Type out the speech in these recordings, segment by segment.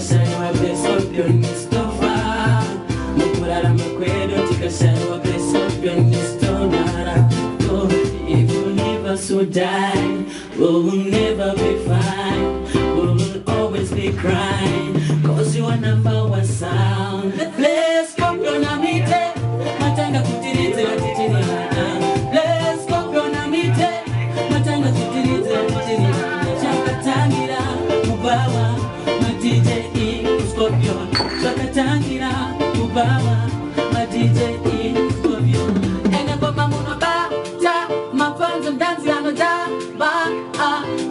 tikashani wa Scorpion Christopher. Mukurara makwedo tikashani wa Scorpion Christopher. Oh, if you leave us or die, we will never be fine. We will always be crying, cause you are number one sound. Let's Scorpion amite, matanga kutirite atitini hana. Let's Scorpion amite, matanga kutirite atitini hana. Shakatangira mubawa, ma DJ Scorpion. Shakatangira mubawa, ma DJ Scorpion. Ena goma muno ba, ja, mafanzo mdanzi ano ja, ba,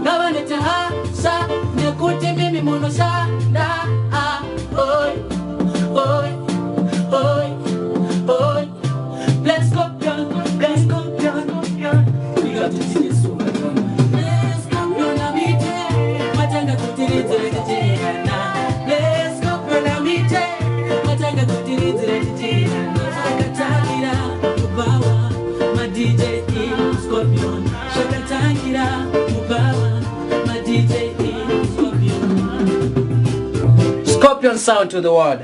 gawa nete ha, sa, nekuti mimi muno sha, da, oi, oi, oi, oi. Let's Scorpion, let's Scorpion, we got to see this over. Let's Scorpion amite, matanga kutirite tijana. Let's Scorpion amite, matanga kutirite tijana. Shakatangira mubawa, ma DJ Scorpion. Shakatangira mubawa, ma DJ Scorpion. Scorpion sound to the world.